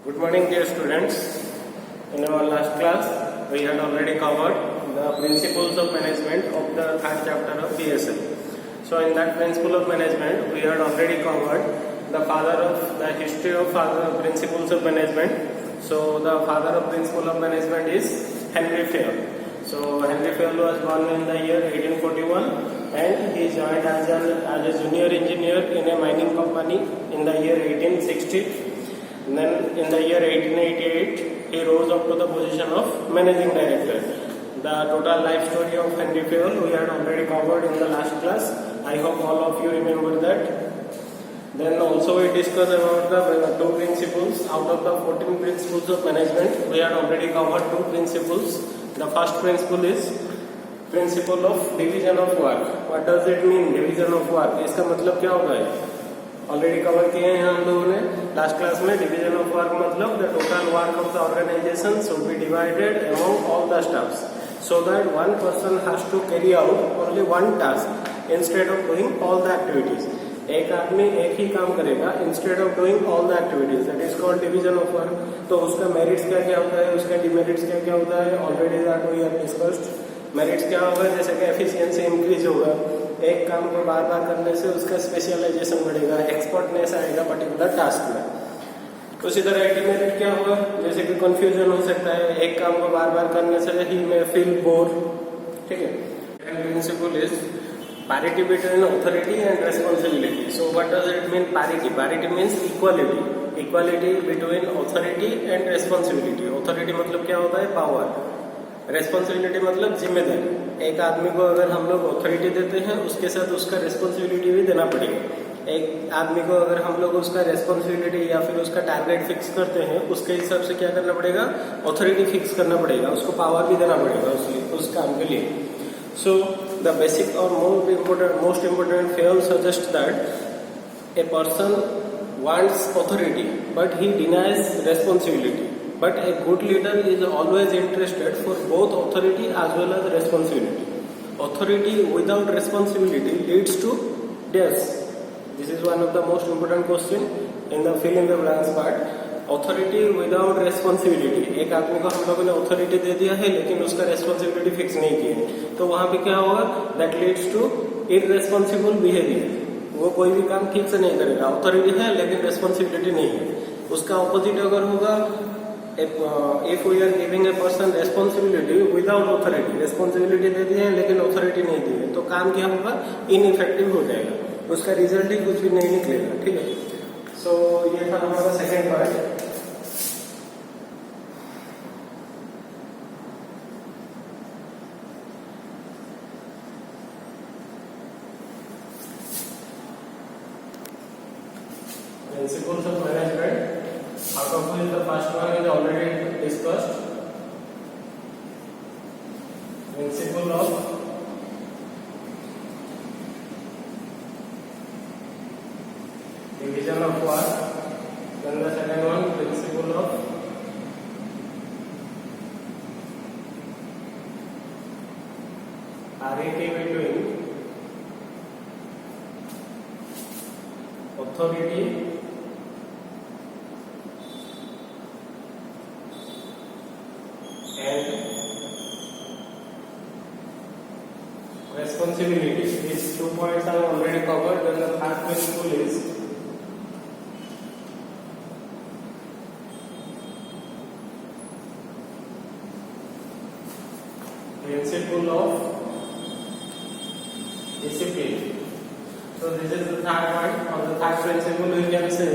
Good morning, dear students. In our last class, we had already covered the principles of management of the third chapter of PSL. So, in that principle of management, we had already covered the father of the history of principles of management. So, the father of principle of management is Henry Fayol. So, Henry Fayol was born in the year 1841 and he joined as a junior engineer in a mining company in the year 1860. Then in the year 1888, he rose up to the position of managing director. The total life story of Henry Fayol we had already covered in the last class. I hope all of you remember that. Then also we discussed about the two principles. Out of the 14 principles of management, we had already covered two principles. The first principle is principle of division of work. What does it mean, division of work? इसका मतलब क्या होता है? Already cover किए हैं हम लोगों ने लास्ट क्लास में. डिवीजन ऑफ वर्क मतलब the total work of the organization should be divided among all the staffs so that one person has to carry out only one task instead of doing all the activities. एक आदमी एक ही काम करेगा instead of doing all the activities. That is called division of work. तो उसका merits क्या क्या होता है, उसका डिमेरिट्स क्या क्या होता है, already that we have discussed. Merits क्या होगा, जैसे कि एफिशिएंसी इंक्रीज होगा, एक काम को बार बार करने से उसका स्पेशलाइजेशन बढ़ेगा, एक्सपर्टनेस आएगा पर्टिकुलर टास्क में. उसी तरह डिमेरिट क्या होगा, जैसे कि कंफ्यूजन हो सकता है, एक काम को बार बार करने से ही में फील बोर. ठीक है. Principle is parity between authority and responsibility. So what does it mean, parity? Parity means equality. Equality between authority and responsibility. Authority मतलब क्या होता है, पावर. रेस्पॉन्सिबिलिटी मतलब जिम्मेदारी. एक आदमी को अगर हम लोग अथॉरिटी देते हैं उसके साथ उसका रेस्पॉन्सिबिलिटी भी देना पड़ेगा. एक आदमी को अगर हम लोग उसका रेस्पॉन्सिबिलिटी या फिर उसका टारगेट फिक्स करते हैं उसके हिसाब से क्या करना पड़ेगा, अथॉरिटी फिक्स करना पड़ेगा, उसको पावर भी देना पड़ेगा उस काम के लिए. सो द बेसिक और most important Fayol suggest that a person wants authority but he denies responsibility. But a good leader is always interested for both authority as well as responsibility. Authority without responsibility leads to death. This is one of the most important question in the fill in the blanks part. Authority without responsibility. एक आदमी को हम लोगों ने authority दे दिया है लेकिन उसका responsibility fix नहीं की है, तो वहाँ पे क्या होगा, that leads to irresponsible behavior. वो कोई भी काम ठीक से नहीं करेगा. authority है लेकिन responsibility नहीं है. उसका opposite अगर होगा, if we are giving a person responsibility without authority, responsibility दे दी है लेकिन authority नहीं दी है, तो काम क्या होगा, ineffective हो जाएगा, उसका रिजल्ट ही कुछ भी नहीं निकलेगा. ठीक है. सो ये था हमारा second part. Principles of management. Out of which the first one is already discussed. Principle of division of work. Then the second one, principle of parity between authority and responsibility. These 2 points are already covered. Then the third principle is principle of discipline. So this is the third one, or the third principle we can say,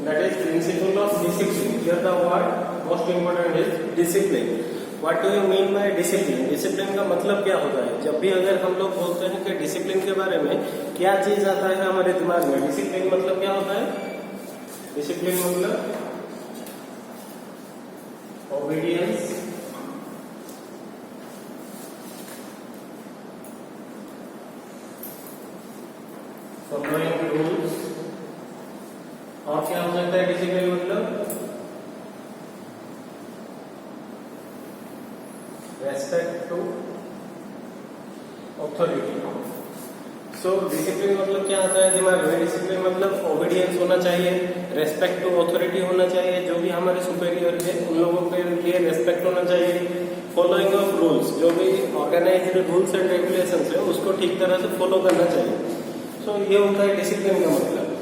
that is principle of discipline. Here the word most important is discipline. What do you mean by discipline? Discipline का मतलब क्या होता है? जब भी अगर हम लोग बोलते हैं कि डिसिप्लिन के बारे में क्या चीज आता है हमारे दिमाग में, डिसिप्लिन मतलब क्या होता है? डिसिप्लिन मतलब ओबीडियंस, फॉलोइंग रूल्स. और क्या हो सकता है डिसिप्लिन मतलब? Respect to authority. So discipline मतलब क्या आता है दिमाग में? डिसिप्लिन मतलब ओबीडियंस होना चाहिए, रेस्पेक्ट टू ऑथोरिटी होना चाहिए, जो भी हमारे सुपेरियर है उन लोगों के लिए रेस्पेक्ट होना चाहिए। फॉलोइंग ऑफ रूल्स, जो भी ऑर्गेनाइज्ड रूल्स एंड रेगुलेशंस है उसको ठीक तरह से फॉलो करना चाहिए। सो ये होता है डिसिप्लिन का मतलब।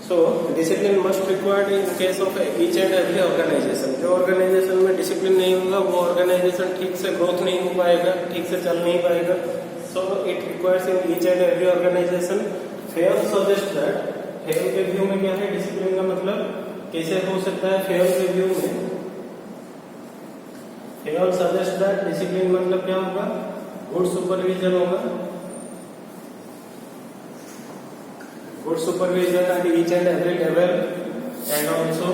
So discipline must required in case of each and every organization. जो ऑर्गेनाइजेशन में डिसिप्लिन नहीं होगा वो ऑर्गेनाइजेशन ठीक से ग्रोथ नहीं हो पाएगा, ठीक से चल नहीं पाएगा। So it requires in each and every organization. Fayol suggest that, Fayol के व्यू में क्या है डिसिप्लिन का मतलब कैसे हो सकता है फेयर के व्यू में? फेयर सजेस्ट दैट डिसिप्लिन मतलब क्या होगा? गुड सुपरविजन होगा, good supervision at each and every level, and also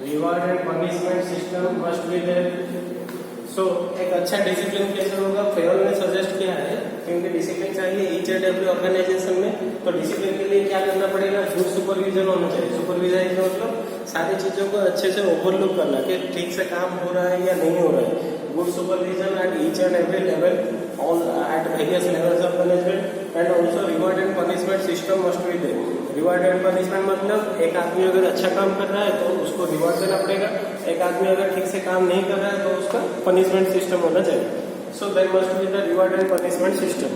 reward and punishment system must be there. सो एक अच्छा डिसिप्लिन कैसे होगा? फेयर ने सजेस्ट किया है क्योंकि डिसिप्लिन चाहिए ईच एंड एवरी ऑर्गेनाइजेशन में। तो डिसिप्लिन के लिए क्या करना पड़ेगा? गुड सुपरविजन होना चाहिए। सुपरविजन मतलब सारी चीजों को अच्छे से ओवरलुक करना कि ठीक से काम हो रहा है या नहीं हो रहा है। Good supervision at each and every level, all at various levels of management, and also reward and punishment system must be there. Reward and punishment मतलब एक आदमी अगर अच्छा काम कर रहा है तो उसको रिवॉर्ड देना पड़ेगा, एक आदमी अगर ठीक से काम नहीं कर रहा है तो उसका पनिशमेंट सिस्टम होना चाहिए। So there must be the reward and punishment system.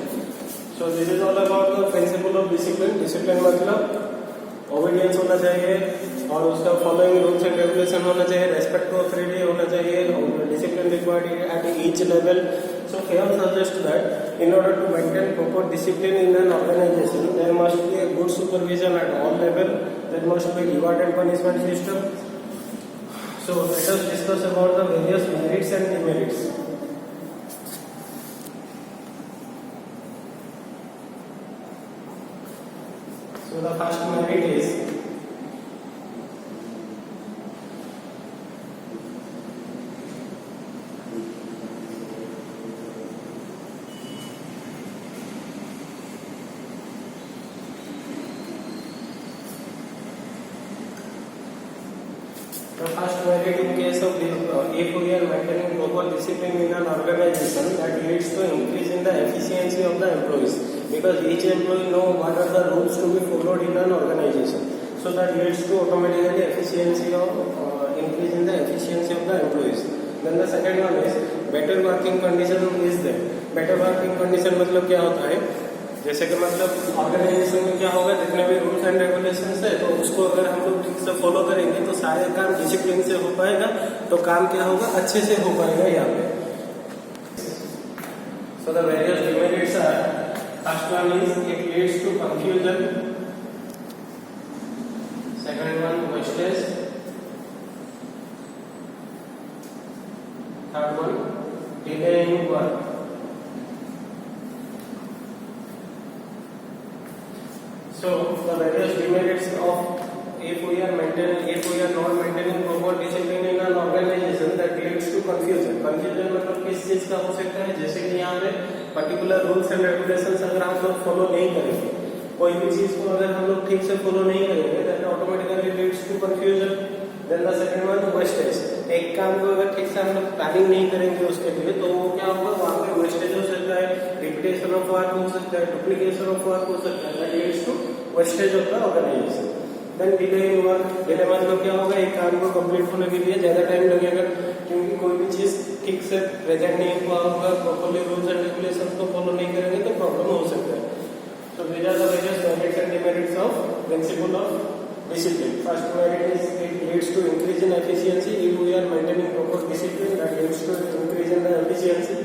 So this is all about the principle of discipline. Discipline मतलब ओबीडियंस होना चाहिए और उसका फॉलोइंग रूल्स एंड रेगुलेशन होना चाहिए, रेस्पेक्ट टू ऑथोरिटी होना चाहिए, और discipline required at each level. So here suggest that in order to maintain proper discipline in an organization, there must be a good supervision at all level. There must be reward and punishment system. So let us discuss about the various merits and demerits. So the first merit is the first merit in case of if we are maintaining proper discipline in an organization, that leads to increase in the efficiency of the employees, because each employee know what are the rules to be followed in an organization. So that leads to automatically efficiency of increase in the efficiency of the employees. Then the second one is better working condition is there. Better working condition मतलब क्या होता है? जैसे कि मतलब organisation में क्या होगा, जितने भी रूल्स एंड रेगुलेशंस है तो उसको अगर हम लोग ठीक से फॉलो करेंगे तो सारे काम डिसिप्लिन से हो पाएगा, तो काम क्या होगा? अच्छे से हो पाएगा यहाँ पे। So the various demerits are, first one is it leads to confusion, second one wastage, third one delay in work. So the various demerits of if we are not maintaining proper discipline in an organization, that leads to confusion. Confusion मतलब किस चीज का हो सकता है? जैसे कि यहाँ पे पर्टिकुलर रूल्स एंड रेगुलेशंस अगर हम लोग फॉलो नहीं करेंगे, कोई भी चीज को अगर हम लोग ठीक से फॉलो नहीं करेंगे, then automatically leads to confusion. Then the second one wastage. एक काम को अगर ठीक से हम लोग प्लानिंग नहीं करेंगे उसके लिए तो वो क्या होगा? वहाँ पे वेस्टेज हो सकता है, रिपीटेशन ऑफ वर्क हो सकता है, डुप्लीकेशन ऑफ वर्क हो सकता है, that leads to wastage of the organization. Then delay in work. delay मतलब क्या होगा? एक काम को कंप्लीट होने के लिए ज्यादा टाइम लगेगा क्योंकि कोई भी चीज ठीक से प्रेजेंट नहीं हुआ होगा, प्रॉपर्ली रूल्स एंड रेगुलेशंस को फॉलो नहीं करेंगे तो प्रॉब्लम हो सकता है। So these are the various merits and demerits of principle of discipline. First merit is it leads to increase in efficiency. If we are maintaining proper discipline, that leads to increase in the efficiency.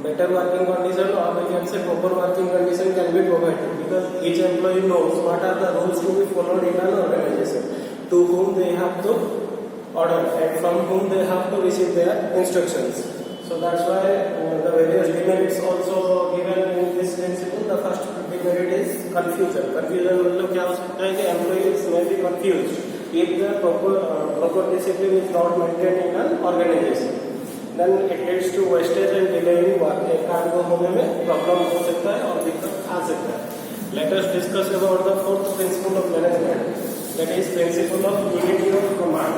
Better working condition, or we can say proper working condition can be provided because each employee knows what are the rules to be followed in an organization, to whom they have to order and from whom they have to receive their instructions. So that's why the various demerits also given in this principle. The first demerit is confusion. Confusion मतलब क्या हो सकता है कि employees may be confused if the proper discipline is not maintained in an organization. Then it leads to wastage and delay in work. एक काम को होने में प्रॉब्लम हो सकता है और दिक्कत आ सकता है। Let us discuss about the fourth principle of management, that is principle of unity of command.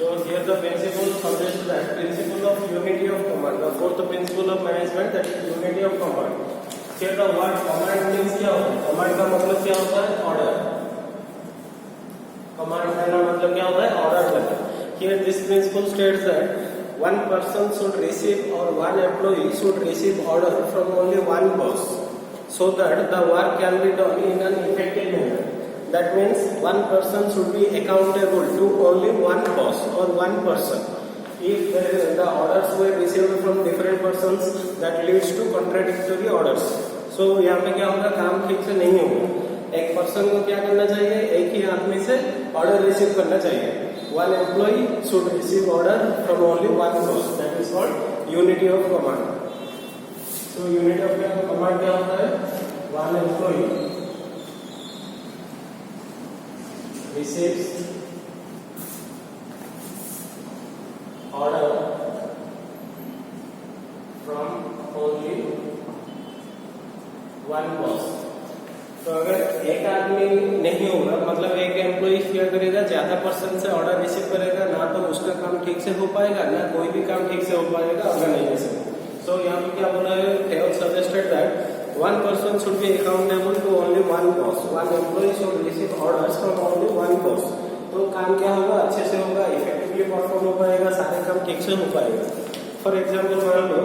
So here the principle suggests that principle of unity of command. The fourth principle of management, that is unity of command. Here the word command means क्या होता है? Command का मतलब क्या होता है? Order. Command का मतलब क्या होता है? Order करना. Here this principle states that one person should receive or one employee should receive order from only one boss, so that the work can be done in an effective manner. That means one person should be accountable to only one boss or one person. If the orders were received from different persons, that leads to contradictory orders. So यहाँ पे क्या होगा? काम ठीक से नहीं होगा. एक पर्सन को क्या करना चाहिए? एक ही आदमी से ऑर्डर रिसीव करना चाहिए. One employee should receive order from only one boss. That is called unity of command. So unity of command क्या होता है? One employee receives order from only one boss. तो अगर एक आदमी नहीं होगा, मतलब एक एम्प्लॉय क्या करेगा? ज्यादा पर्सन से ऑर्डर रिसीव करेगा, ना तो उसका काम ठीक से हो पाएगा, ना कोई भी काम ठीक से हो पाएगा ऑर्गेनाइजेशन. सो यहाँ पे क्या बोला है? Have suggested that one person should be accountable to only one boss. One employee should receive orders from only one boss. तो काम क्या होगा? अच्छे से होगा, इफेक्टिवली परफॉर्म हो पाएगा, सारे काम ठीक से हो पाएगा. फॉर एग्जाम्पल मान लो,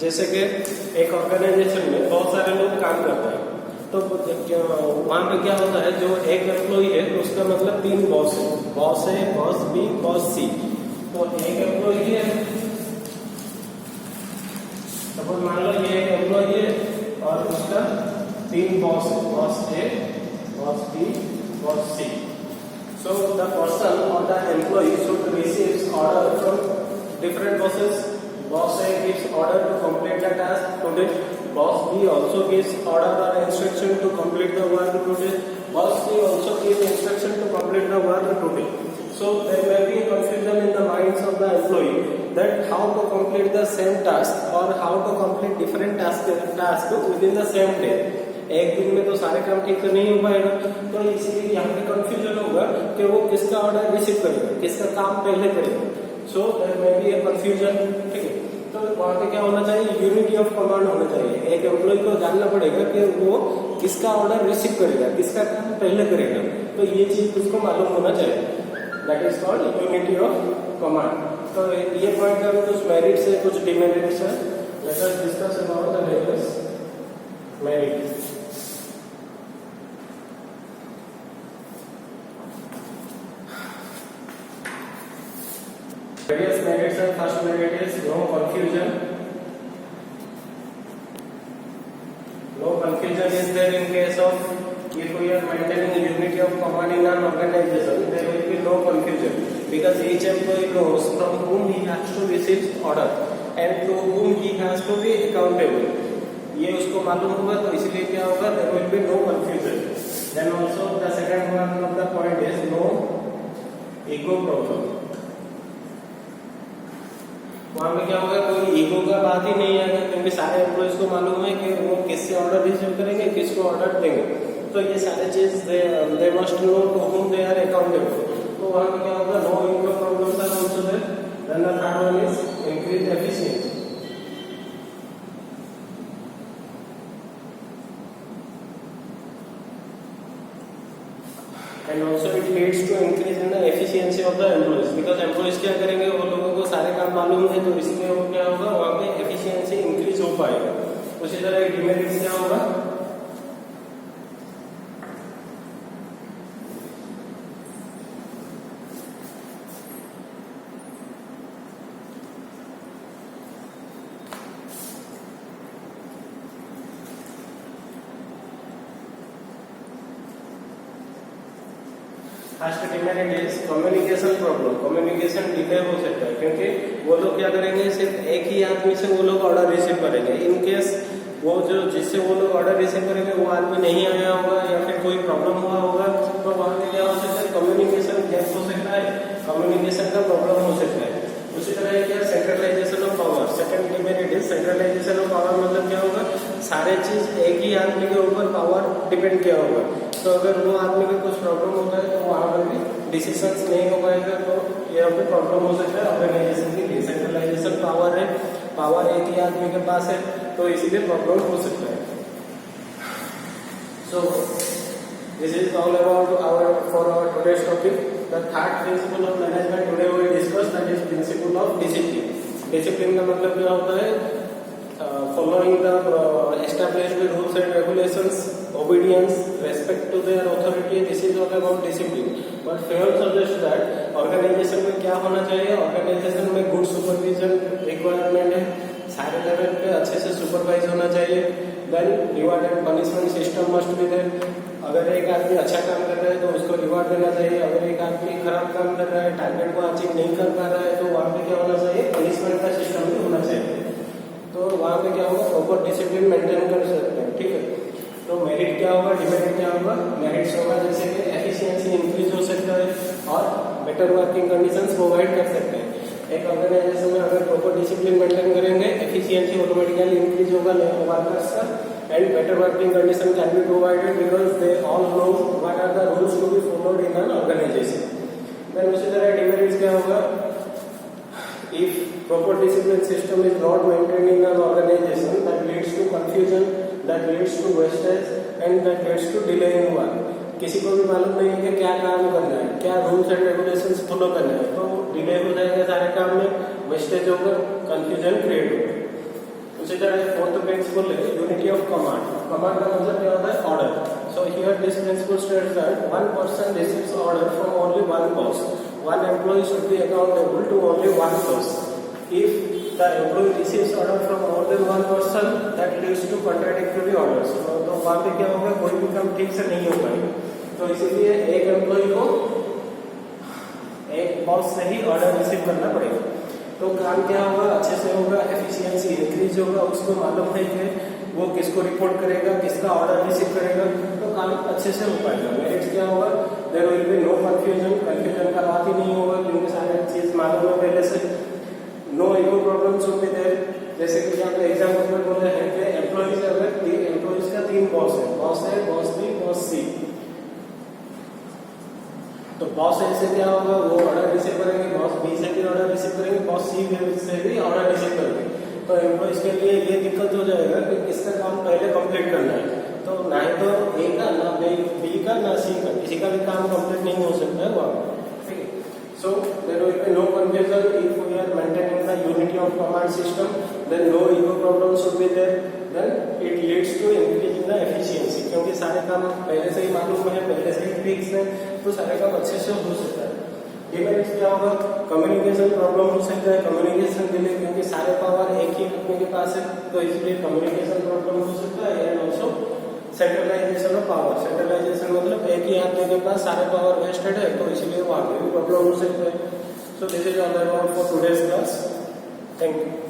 जैसे कि एक ऑर्गेनाइजेशन में बहुत सारे लोग काम करते हैं, तो वहाँ पे क्या होता है? जो एक एम्प्लॉई है उसका मतलब 3 बॉस है. Boss A, boss B, boss सी. तो एक एम्प्लॉई है, सपोज मान लो ये एक एम्प्लॉई है और उसका 3 बॉस है. Boss A, boss B, boss C. So the person और the employee should receive order from different bosses. Boss A gives order to complete the task today. Boss B also gives order or instruction to complete the work today. Boss C also gives instruction to complete the work today. So there may be confusion in the minds of the employee that how to complete the same task or how to complete different task within the same day. एक दिन में तो सारे काम ठीक से नहीं हो पाएगा, तो इसलिए यहाँ पे कंफ्यूजन होगा कि वो किसका ऑर्डर रिसीव करेगा, किसका काम पहले करेगा. So there may be a confusion. ठीक है, तो वहाँ पे क्या होना चाहिए? यूनिटी ऑफ कमांड होना चाहिए. एक एम्प्लॉय को जानना पड़ेगा कि वो किसका ऑर्डर रिसीव करेगा, किसका काम पहले करेगा. तो ये चीज उसको मालूम होना चाहिए. That is called unity of command. तो ये पॉइंट का कुछ मेरिट्स है, कुछ डिमेरिट्स है. Let us discuss about the various merits. Various merits and first merit is no confusion. No confusion is there in case of if we are maintaining unity of command in an organization. There will be no confusion because each employee knows from whom he has to receive order and to whom he has to be accountable. ये उसको मालूम होगा, तो इसलिए क्या होगा? There will be no confusion. Then also the second one of the point is no ego problem. वहाँ पे क्या होगा? कोई ईगो का बात ही नहीं आएगा, क्योंकि सारे एम्प्लॉइज को मालूम है कि वो किससे ऑर्डर रिसीव करेंगे, किसको ऑर्डर देंगे. तो ये सारे चीज they must know to whom they are accountable. तो वहाँ पे क्या होगा? No ego problems are also there. Then the third one is increase efficiency. And also it leads to increase in the efficiency of the employees, because employees क्या करेंगे? वो लोगों को सारे काम मालूम है, तो इसलिए वो क्या होगा? वहाँ पे एफिशिएंसी इंक्रीज हो पाएगा. उसी तरह डिमेरिट्स क्या होगा? First demerit is communication problem. Communication delay हो सकता है, क्योंकि वो लोग क्या करेंगे? सिर्फ एक ही आदमी से वो लोग ऑर्डर रिसीव करेंगे. इन केस वो जो जिससे वो लोग ऑर्डर रिसीव करेंगे वो आदमी नहीं आया होगा या फिर कोई प्रॉब्लम हुआ होगा, तो वहाँ पे क्या हो सकता है? कम्युनिकेशन गैप हो सकता है, कम्युनिकेशन का प्रॉब्लम हो सकता है. उसी तरह क्या? Centralization of power. Second demerit is centralization of power. मतलब क्या होगा? सारे चीज एक ही आदमी के ऊपर पावर डिपेंड किया होगा. तो अगर वो आदमी को कुछ प्रॉब्लम होता है तो वहाँ पर भी डिसीजंस नहीं हो पाएगा, तो यहाँ पे प्रॉब्लम हो सकता है ऑर्गेनाइजेशन की। डिसेंट्रलाइजेशन पावर है, पावर एक ही आदमी के पास है, तो इसीलिए प्रॉब्लम हो सकता है। So this is all about our today's topic. The third principle of management today we discuss, that is principle of discipline. Discipline का मतलब क्या होता है? Following the established rules and regulations, obedience, respect to their authority, this is all about discipline. But few suggest that organization में क्या होना चाहिए? Organization में good supervision requirement है, सारे लेवल पे अच्छे से सुपरवाइज होना चाहिए। Then reward and punishment system must be there. अगर एक आदमी अच्छा काम कर रहा है तो उसको रिवॉर्ड देना चाहिए, अगर एक आदमी खराब काम कर रहा है, टारगेट को अचीव नहीं कर पा रहा है, तो वहाँ पे क्या होना चाहिए? पनिशमेंट का सिस्टम भी होना चाहिए। तो वहाँ पे क्या होगा? प्रॉपर डिसिप्लिन मेंटेन कर सकते हैं, ठीक है। तो मेरिट क्या होगा, डिमेरिट क्या होगा? मेरिट्स होगा जैसे कि एफिशिएंसी इंक्रीज हो सकता है और बेटर वर्किंग कंडीशंस प्रोवाइड कर सकते हैं। एक ऑर्गेनाइजेशन में अगर प्रॉपर डिसिप्लिन मेंटेन करेंगे, एफिशिएंसी ऑटोमेटिकली इंक्रीज होगा वर्कर्स का, and better working condition can be provided because they all know what are the rules to be followed in an organization. Then उसी तरह demerits क्या होगा? If proper discipline system is not maintained in an organization, that leads to confusion, that leads to wastage, and that leads to delay in work. किसी को भी मालूम नहीं है कि क्या काम करना है, क्या रूल्स एंड रेगुलेशंस फॉलो करना है, तो डिले हो जाएगा सारे काम में, वेस्टेज होगा, कंफ्यूजन क्रिएट होगा। उसी तरह फोर्थ प्रिंसिपल है यूनिटी ऑफ कमांड। कमांड का मतलब क्या होता है? Order. So here this principle states that one person receives order from only one boss, one employee should be accountable to only one boss. If the employee receives order from more than one person, that leads to contradictory orders. तो वहाँ पे क्या होगा? कोई भी काम ठीक से नहीं हो पाएगा। तो इसीलिए एक एम्प्लॉय को एक बॉस से ही ऑर्डर रिसीव करना पड़ेगा। तो काम क्या होगा? अच्छे से होगा, एफिशिएंसी इंक्रीज होगा, उसको मालूम है कि वो किसको रिपोर्ट करेगा, किसका ऑर्डर रिसीव करेगा, तो काम अच्छे से हो पाएगा। मेरिट्स क्या होगा? There will be no confusion, confusion का बात ही नहीं होगा क्योंकि सारे चीज मालूम है पहले से। नो ईगो प्रॉब्लम्स होते थे, जैसे कि यहाँ पे एग्जाम्पल में बोले हैं कि एम्प्लॉइज अगर एम्प्लॉइज का 3 बॉस है, बॉस बी, बॉस सी। तो बॉस ए से क्या होगा? वो ऑर्डर रिसीव करेंगे, बॉस बी से भी ऑर्डर रिसीव करेंगे, बॉस सी से भी ऑर्डर रिसीव करेंगे। तो एम्प्लॉइज के लिए ये दिक्कत हो जाएगा कि किसका काम पहले कंप्लीट करना है। तो ना ही तो ए का, ना बी का, ना सी का, किसी का भी काम कंप्लीट नहीं हो सकता है वहाँ, ठीक है। So there will be no confusion if we are maintaining the unity of command system, then no ego problem should be there, then it leads to increase in the efficiency, क्योंकि सारे काम पहले से ही मालूम है, पहले से ही फिक्स है, तो सारे काम अच्छे से हो सकता है। डिमेरिट्स क्या होगा? कम्युनिकेशन प्रॉब्लम हो सकता है, कम्युनिकेशन डिले, क्योंकि सारे पावर एक ही आदमी के पास है, तो इसलिए कम्युनिकेशन प्रॉब्लम हो सकता है। And also centralization of power. Centralization मतलब एक ही आदमी के पास सारे पावर वेस्टेड है, तो इसलिए वहाँ पे भी प्रॉब्लम हो सकता है। So this is all about for today's class. Thank you.